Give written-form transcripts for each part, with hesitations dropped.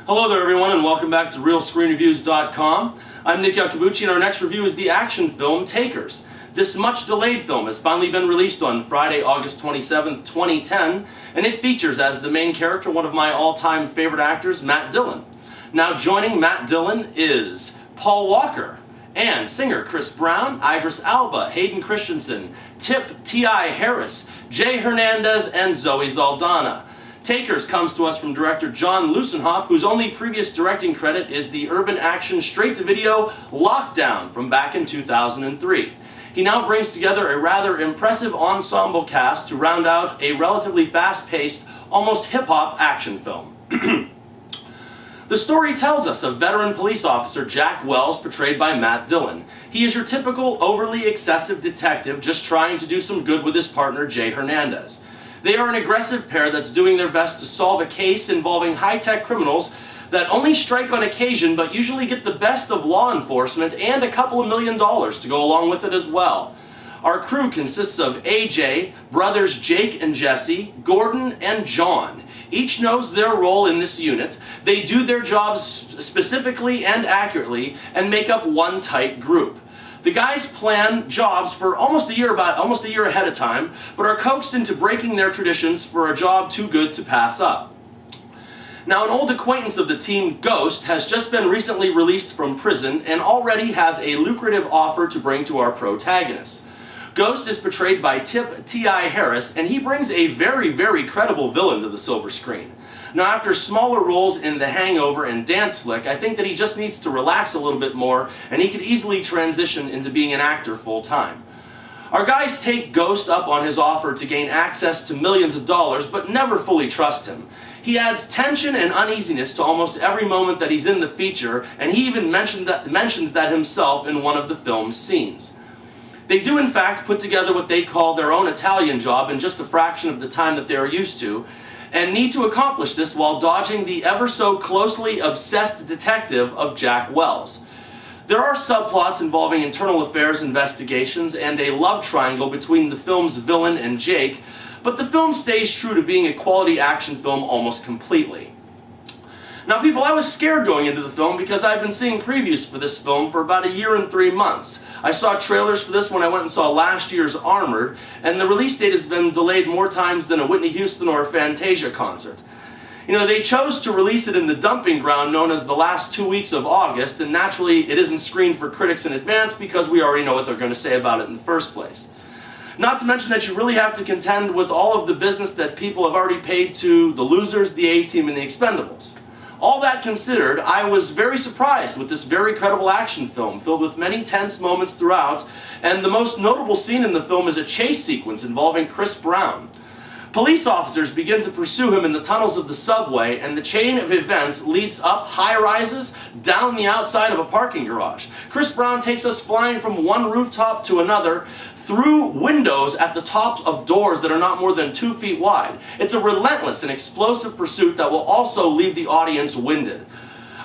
Hello there everyone and welcome back to RealScreenReviews.com. I'm Nick Yakabuchi and our next review is the action film Takers. This much delayed film has finally been released on Friday, August 27, 2010, and it features as the main character one of my all-time favorite actors, Matt Dillon. Now joining Matt Dillon is Paul Walker, and singer Chris Brown, Idris Elba, Hayden Christensen, Tip T.I. Harris, Jay Hernandez, and Zoe Saldana. Takers comes to us from director John Lusenhoff, whose only previous directing credit is the urban action straight-to-video Lockdown from back in 2003. He now brings together a rather impressive ensemble cast to round out a relatively fast-paced, almost hip-hop action film. The story tells us of veteran police officer Jack Wells, portrayed by Matt Dillon. He is your typical overly excessive detective just trying to do some good with his partner Jay Hernandez. They are an aggressive pair that's doing their best to solve a case involving high-tech criminals that only strike on occasion but usually get the best of law enforcement and a couple of $1 million to go along with it as well. Our crew consists of AJ, brothers Jake and Jesse, Gordon, and John. Each knows their role in this unit. They do their jobs specifically and accurately and make up one tight group. The guys plan jobs for almost a year ahead of time, but are coaxed into breaking their traditions for a job too good to pass up. Now, an old acquaintance of the team, Ghost, has just been recently released from prison and already has a lucrative offer to bring to our protagonists. Ghost is portrayed by Tip T.I. Harris, and he brings a very, very credible villain to the silver screen. Now, after smaller roles in The Hangover and Dance Flick, I think that he just needs to relax a little bit more, and he could easily transition into being an actor full-time. Our guys take Ghost up on his offer to gain access to millions of dollars, but never fully trust him. He adds tension and uneasiness to almost every moment that he's in the feature, and he even mentions that himself in one of the film's scenes. They do in fact put together what they call their own Italian job in just a fraction of the time that they are used to, and need to accomplish this while dodging the ever so closely obsessed detective of Jack Wells. There are subplots involving internal affairs investigations and a love triangle between the film's villain and Jake, but the film stays true to being a quality action film almost completely. Now people, I was scared going into the film because I've been seeing previews for this film for about 1 year and 3 months. I saw trailers for this when I went and saw last year's Armored, and the release date has been delayed more times than a Whitney Houston or a Fantasia concert. You know, they chose to release it in the dumping ground known as the last 2 weeks of August, and naturally it isn't screened for critics in advance because we already know what they're going to say about it in the first place. Not to mention that you really have to contend with all of the business that people have already paid to the Losers, the A-Team, and the Expendables. All that considered, I was very surprised with this very credible action film, filled with many tense moments throughout, and the most notable scene in the film is a chase sequence involving Chris Brown. Police officers begin to pursue him in the tunnels of the subway, and the chain of events leads up high-rises, down the outside of a parking garage. Chris Brown takes us flying from one rooftop to another, through windows at the tops of doors that are not more than 2 feet wide. It's a relentless and explosive pursuit that will also leave the audience winded.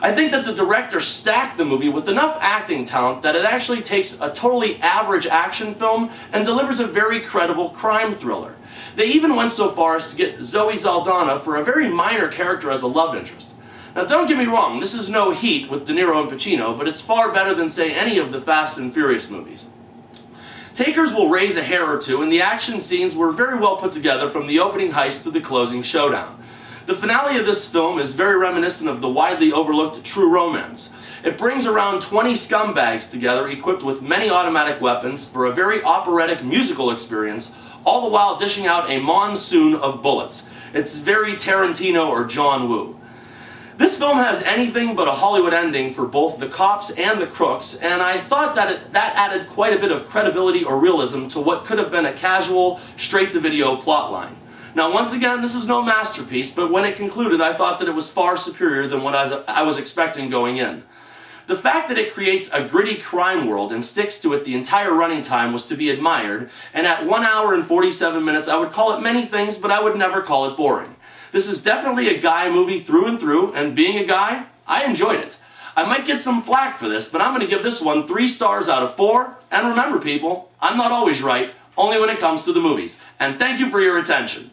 I think that the director stacked the movie with enough acting talent that it actually takes a totally average action film and delivers a very credible crime thriller. They even went so far as to get Zoe Saldana for a very minor character as a love interest. Now don't get me wrong, this is no Heat with De Niro and Pacino, but it's far better than, say, any of the Fast and Furious movies. Takers will raise a hair or two, and the action scenes were very well put together from the opening heist to the closing showdown. The finale of this film is very reminiscent of the widely overlooked True Romance. It brings around 20 scumbags together equipped with many automatic weapons for a very operatic musical experience, all the while dishing out a monsoon of bullets. It's very Tarantino or John Woo. This film has anything but a Hollywood ending for both the cops and the crooks, and I thought that that added quite a bit of credibility or realism to what could have been a casual, straight-to-video plotline. Now, once again, this is no masterpiece, but when it concluded, I thought that it was far superior than what I was expecting going in. The fact that it creates a gritty crime world and sticks to it the entire running time was to be admired, and at 1 hour and 47 minutes, I would call it many things, but I would never call it boring. This is definitely a guy movie through and through, and being a guy, I enjoyed it. I might get some flack for this, but I'm going to give this one 3 stars out of 4, and remember people, I'm not always right, only when it comes to the movies. And thank you for your attention.